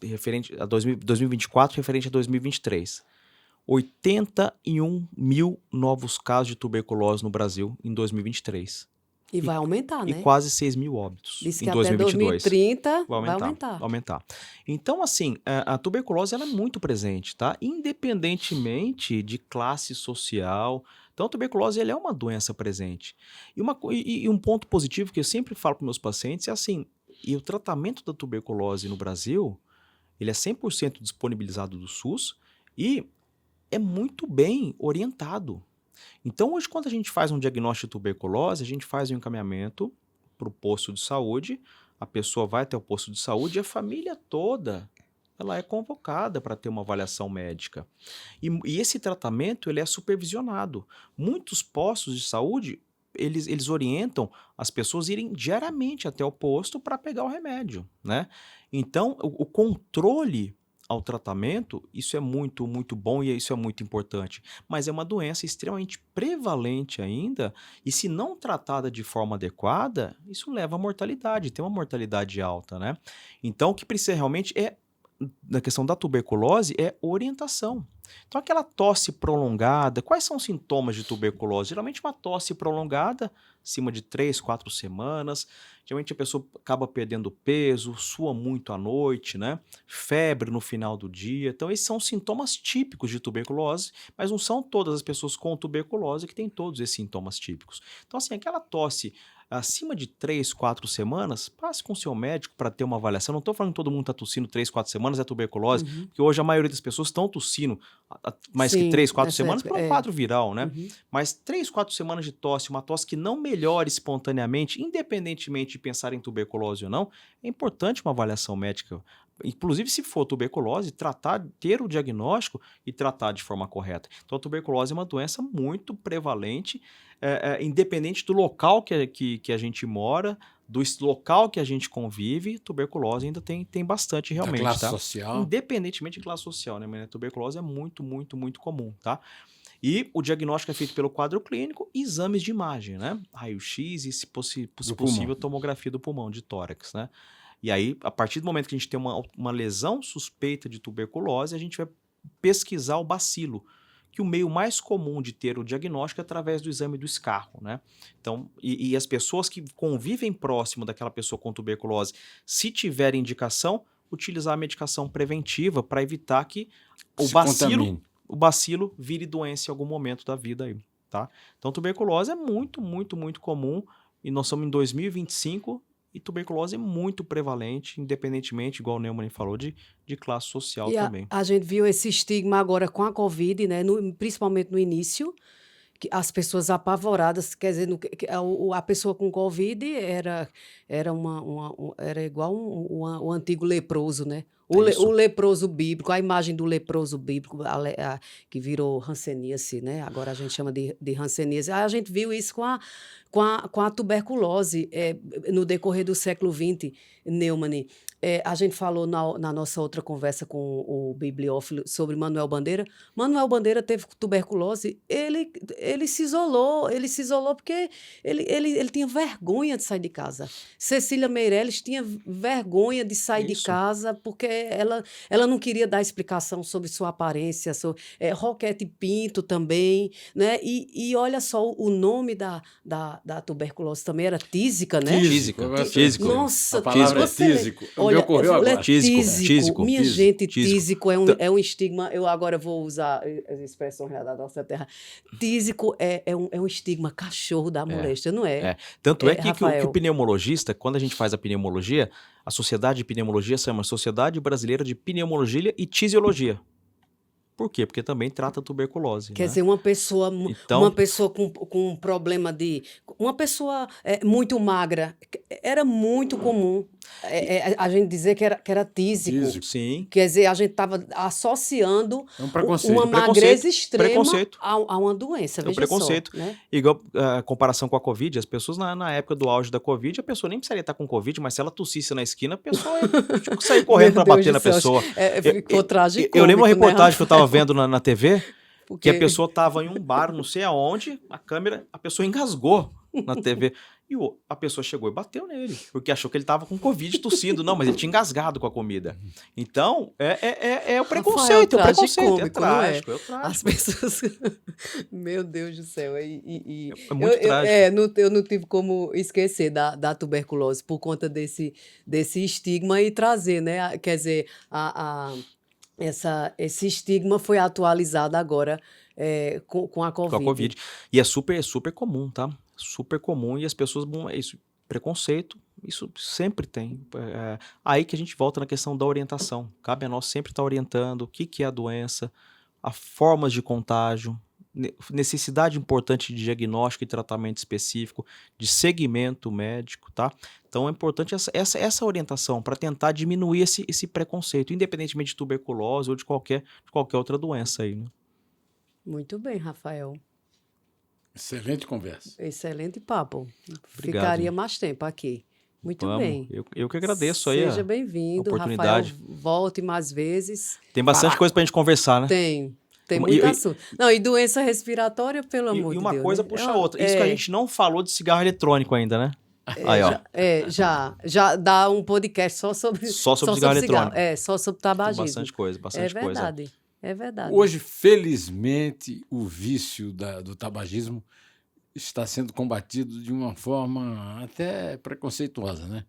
referente a 2024, referente a 2023, 81 mil novos casos de tuberculose no Brasil em 2023. E vai aumentar, E né? quase 6 mil óbitos Diz que em até 2022. 2030 Vai aumentar. Então, assim, a tuberculose ela é muito presente, tá? Independentemente de classe social. Então, a tuberculose ela é uma doença presente. E um ponto positivo que eu sempre falo para meus pacientes é assim, e o tratamento da tuberculose no Brasil, ele é 100% disponibilizado do SUS e é muito bem orientado. Então, hoje, quando a gente faz um diagnóstico de tuberculose, a gente faz um encaminhamento para o posto de saúde, a pessoa vai até o posto de saúde e a família toda ela é convocada para ter uma avaliação médica. E esse tratamento ele é supervisionado. Muitos postos de saúde, eles orientam as pessoas a irem diariamente até o posto para pegar o remédio, né? Então, o controle ao tratamento, isso é muito, muito bom e isso é muito importante. Mas é uma doença extremamente prevalente ainda e se não tratada de forma adequada, isso leva à mortalidade, tem uma mortalidade alta, né? Então, o que precisa realmente na questão da tuberculose, é orientação. Então, aquela tosse prolongada, quais são os sintomas de tuberculose? Geralmente uma tosse prolongada, acima de 3, 4 semanas. Geralmente a pessoa acaba perdendo peso, sua muito à noite, né? Febre no final do dia. Então, esses são sintomas típicos de tuberculose, mas não são todas as pessoas com tuberculose que têm todos esses sintomas típicos. Então, assim, aquela tosse acima de 3, 4 semanas, passe com o seu médico para ter uma avaliação. Não estou falando que todo mundo está tossindo 3, 4 semanas, é tuberculose, porque hoje a maioria das pessoas estão tossindo mais que 3, 4 semanas por um quadro viral, né? Mas 3, 4 semanas de tosse, uma tosse que não melhore espontaneamente, independentemente de pensar em tuberculose ou não, é importante uma avaliação médica. Inclusive, se for tuberculose, ter o diagnóstico e tratar de forma correta. Então, a tuberculose é uma doença muito prevalente. independente do local que a gente mora, do local que a gente convive, tuberculose ainda tem bastante realmente, Da classe tá? social. Independentemente de classe social, né? Mas a tuberculose é muito, muito, muito comum, tá? E o diagnóstico é feito pelo quadro clínico e exames de imagem, né? Raio-X e, se possível, tomografia do pulmão, de tórax, né? E aí, a partir do momento que a gente tem uma lesão suspeita de tuberculose, a gente vai pesquisar o bacilo, que o meio mais comum de ter o diagnóstico é através do exame do escarro, né? Então, e as pessoas que convivem próximo daquela pessoa com tuberculose, se tiverem indicação, utilizar a medicação preventiva para evitar que o bacilo vire doença em algum momento da vida aí, tá? Então, tuberculose é muito, muito, muito comum e nós estamos em 2025 e tuberculose é muito prevalente, independentemente, igual o Neumann falou, de classe social também. A gente viu esse estigma agora com a Covid, né? Principalmente no início, que as pessoas apavoradas, quer dizer, a pessoa com Covid era igual um antigo leproso, né? O leproso bíblico, a imagem do leproso bíblico, que virou hanseníase, né? Agora a gente chama de hanseníase. A gente viu isso com a tuberculose no decorrer do século XX, Neumann. A gente falou na nossa outra conversa com o bibliófilo sobre Manuel Bandeira. Manuel Bandeira teve tuberculose, ele se isolou porque ele tinha vergonha de sair de casa. Cecília Meirelles tinha vergonha de sair de casa porque ela não queria dar explicação sobre sua aparência. Roquete Pinto também, né? E olha só, o nome da tuberculose também era tísica, né? Tísico. Nossa, a palavra é tísico. Olha, ocorreu agora. Tísico. Minha gente, tísico é um estigma. Eu agora vou usar as expressões da nossa terra. Tísico é um estigma, cachorro da moléstia, não é? Tanto é que Rafael, o pneumologista, quando a gente faz a pneumologia, a Sociedade de Pneumologia se chama Sociedade Brasileira de Pneumologia e Tisiologia. Por quê? Porque também trata tuberculose. quer dizer, uma pessoa com um problema de... Uma pessoa muito magra, era muito comum a gente dizer que era tísico. Sim. Quer dizer, a gente estava associando um preconceito. uma magreza extrema Preconceito. a uma doença. É um preconceito. Só, né? Igual a comparação com a Covid, as pessoas na época do auge da Covid, a pessoa nem precisaria estar com Covid, mas se ela tossisse na esquina, a pessoa ia sair correndo para bater na pessoa. Ficou trágico. Eu lembro uma reportagem que eu estava vendo na TV, Porque... que a pessoa estava em um bar, não sei aonde, a pessoa engasgou na TV. E a pessoa chegou e bateu nele, porque achou que ele estava com Covid tossindo. Não, mas ele tinha engasgado com a comida. Então, é o preconceito. Rafael, o preconceito. É trágico. As pessoas... Meu Deus do céu. É muito trágico. Eu não tive como esquecer da tuberculose por conta desse estigma e trazer, né? Quer dizer, esse estigma foi atualizado agora com a Covid. Com a Covid. E é super comum, tá? Super comum e as pessoas... preconceito, isso sempre tem. Aí que a gente volta na questão da orientação. Cabe a nós sempre estar orientando o que é a doença, as formas de contágio, necessidade importante de diagnóstico e tratamento específico, de segmento médico, tá? Então é importante essa orientação para tentar diminuir esse preconceito, independentemente de tuberculose ou de qualquer outra doença aí, né? Muito bem, Rafael. Excelente conversa. Excelente papo. Obrigado. Ficaria mais tempo aqui. Muito bem. Eu que agradeço aí Seja bem-vindo, oportunidade. Rafael. Volte mais vezes. Tem bastante coisa para a gente conversar, né? Tem muito assunto. Não, e doença respiratória, pelo amor de Deus. E uma coisa né? puxa a outra. Isso que a gente não falou de cigarro eletrônico ainda, né? Aí, ó. Já dá um podcast só sobre cigarro eletrônico. Só sobre tabagismo. Tem bastante coisa. É verdade. Hoje, felizmente, o vício do tabagismo está sendo combatido de uma forma até preconceituosa, né?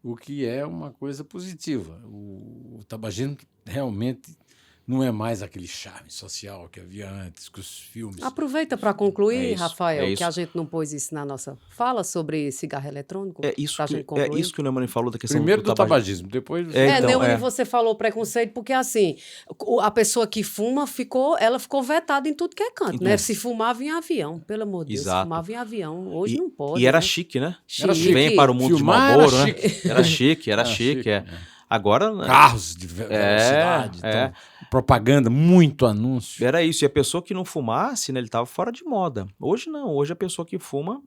O que é uma coisa positiva. O tabagismo realmente não é mais aquele charme social que havia antes, com os filmes. Aproveita para concluir, isso, Rafael, que a gente não pôs isso na nossa fala sobre cigarro eletrônico. É isso que o Neumann falou da questão primeiro do tabagismo, depois... Neumann, você falou preconceito, porque assim, a pessoa que fuma, ela ficou vetada em tudo que é canto, né? Se fumava em avião, pelo amor de Deus, se fumava em avião. Hoje não pode. E era né? chique, né? Era chique. Vem para o mundo Filmar de Marlboro, né? Era chique. Agora... Carros de velocidade. propaganda, muito anúncio. Era isso. E a pessoa que não fumasse, né, ele estava fora de moda. Hoje não. Hoje a pessoa que fuma,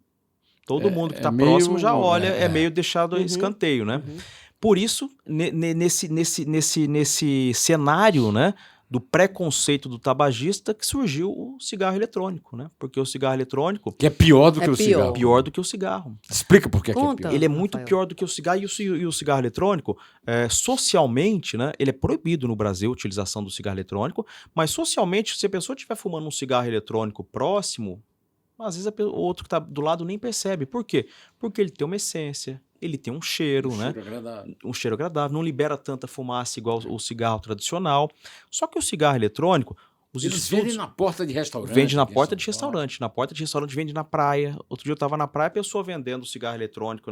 todo mundo que está próximo já olha, é meio deixado a escanteio, né? Por isso, nesse cenário, né, do preconceito do tabagista que surgiu o cigarro eletrônico, né? Porque o cigarro eletrônico... Que é pior do que o cigarro. Pior do que o cigarro. Explica por que é Conta. pior. Ele é muito pior do que o cigarro. E o cigarro eletrônico, socialmente, né, ele é proibido no Brasil a utilização do cigarro eletrônico, mas socialmente, se a pessoa estiver fumando um cigarro eletrônico próximo, às vezes o outro que está do lado nem percebe. Por quê? Porque ele tem uma essência, ele tem um cheiro, né? Cheiro agradável. Um cheiro agradável, não libera tanta fumaça igual o cigarro tradicional. Só que o cigarro eletrônico, Eles vendem na porta de restaurante. Vende na porta de restaurante. Na porta de restaurante vende na praia. Outro dia eu estava na praia, a pessoa vendendo cigarro eletrônico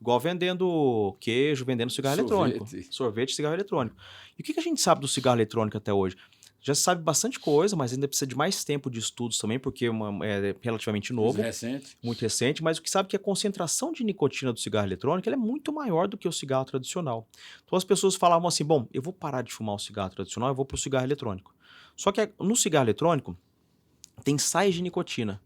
igual vendendo queijo, vendendo cigarro eletrônico. Sorvete e cigarro eletrônico. E o que a gente sabe do cigarro eletrônico até hoje? Já se sabe bastante coisa, mas ainda precisa de mais tempo de estudos também, porque é relativamente novo. Muito recente. Mas o que sabe é que a concentração de nicotina do cigarro eletrônico ela é muito maior do que o cigarro tradicional. Então as pessoas falavam assim, bom, eu vou parar de fumar o cigarro tradicional, eu vou para o cigarro eletrônico. Só que no cigarro eletrônico tem sais de nicotina.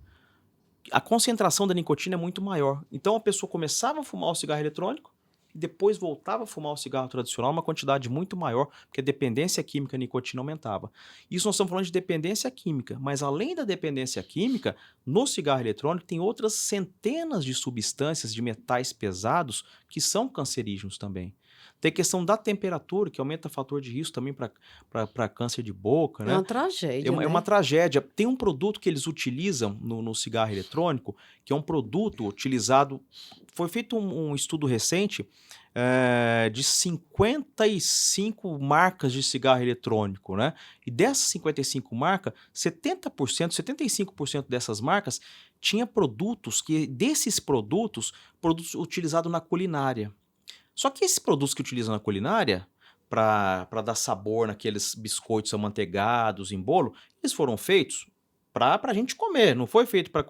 A concentração da nicotina é muito maior. Então a pessoa começava a fumar o cigarro eletrônico, e depois voltava a fumar o cigarro tradicional uma quantidade muito maior, porque a dependência química à nicotina aumentava. Isso nós estamos falando de dependência química, mas além da dependência química, no cigarro eletrônico tem outras centenas de substâncias de metais pesados que são cancerígenos também. Tem a questão da temperatura, que aumenta o fator de risco também para câncer de boca. É né? uma tragédia, É uma tragédia. Tem um produto que eles utilizam no cigarro eletrônico, que é um produto utilizado... Foi feito um estudo recente de 55 marcas de cigarro eletrônico, né? E dessas 55 marcas, 75% dessas marcas tinha produtos utilizados na culinária. Só que esses produtos que utilizam na culinária, para dar sabor naqueles biscoitos amanteigados em bolo, eles foram feitos para a gente comer, não foi feito para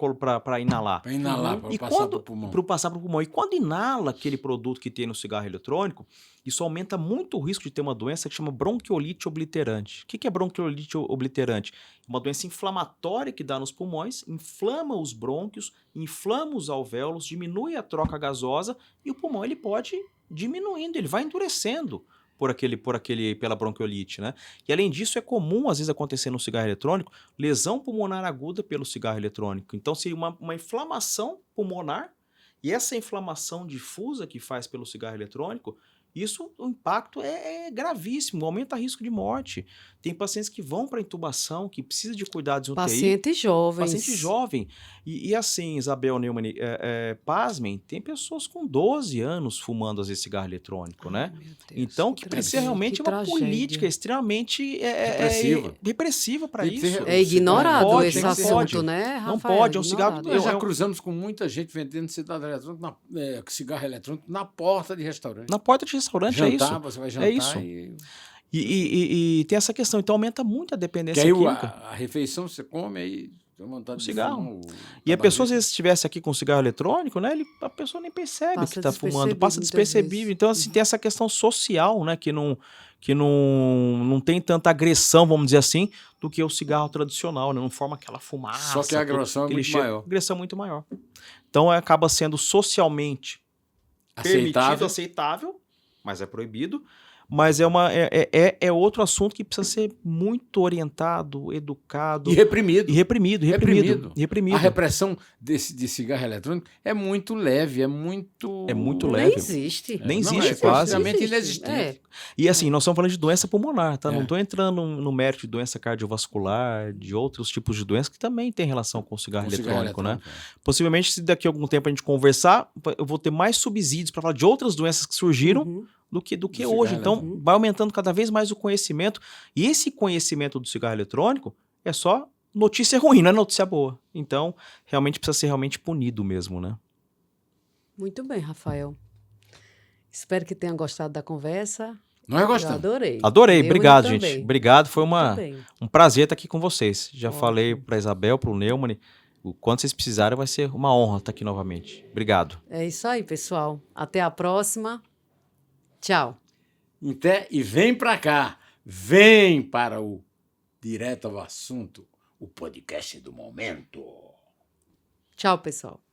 inalar. Para inalar, para passar para o pulmão. Para passar para o pulmão. E quando inala aquele produto que tem no cigarro eletrônico, isso aumenta muito o risco de ter uma doença que chama bronquiolite obliterante. O que é bronquiolite obliterante? É uma doença inflamatória que dá nos pulmões, inflama os brônquios, inflama os alvéolos, diminui a troca gasosa e o pulmão ele pode diminuindo, ele vai endurecendo pela bronquiolite, né? E além disso, é comum, às vezes, acontecer no cigarro eletrônico, lesão pulmonar aguda pelo cigarro eletrônico. Então, seria uma inflamação pulmonar, e essa inflamação difusa que faz pelo cigarro eletrônico, o impacto é gravíssimo, aumenta o risco de morte. Tem pacientes que vão para intubação, que precisam de cuidados no UTI. Paciente jovem. E assim, Isabel Neumann, pasmem, tem pessoas com 12 anos fumando, às vezes, cigarro eletrônico, né? Meu Deus, então, que precisa realmente uma política extremamente repressiva para isso. É ignorado pode, esse não assunto, pode. né, Rafael? Não pode, é um cigarro... Nós já cruzamos com muita gente vendendo cigarro eletrônico na porta de restaurante. Na porta de restaurante, jantar, é isso. Você vai jantar é isso. E tem essa questão, então aumenta muito a dependência que aí química. A refeição você come aí tem vontade o de cigarro. fumar E a pessoa, às vezes, se estivesse aqui com cigarro eletrônico, né, a pessoa nem percebe que está fumando, passa despercebido. Então, assim, tem essa questão social, né, que não tem tanta agressão, vamos dizer assim, do que o cigarro tradicional, né? Não forma aquela fumaça. Só que a agressão é muito maior. Agressão é muito maior. Então, acaba sendo socialmente aceitável, mas é proibido. Mas é outro assunto que precisa ser muito orientado, educado. E reprimido. Reprimido. A repressão de cigarro eletrônico é muito leve, é muito leve. Nem existe. Nem existe, quase. Praticamente inexistente. E assim, nós estamos falando de doença pulmonar, tá? Não estou entrando no mérito de doença cardiovascular, de outros tipos de doenças que também tem relação com o cigarro eletrônico, né? Possivelmente, se daqui a algum tempo a gente conversar, eu vou ter mais subsídios para falar de outras doenças que surgiram do que hoje. Então, vai aumentando cada vez mais o conhecimento. E esse conhecimento do cigarro eletrônico é só notícia ruim, não é notícia boa. Então, realmente precisa ser punido mesmo, né? Muito bem, Rafael. Espero que tenha gostado da conversa. Nós gostamos. Adorei. Obrigado, gente. Obrigado. Foi um prazer estar aqui com vocês. Já falei para a Isabel, para o Neumann. Quando vocês precisarem, vai ser uma honra estar aqui novamente. Obrigado. É isso aí, pessoal. Até a próxima. Tchau. E vem pra cá. Vem para o Direto ao Assunto, o podcast do momento. Tchau, pessoal.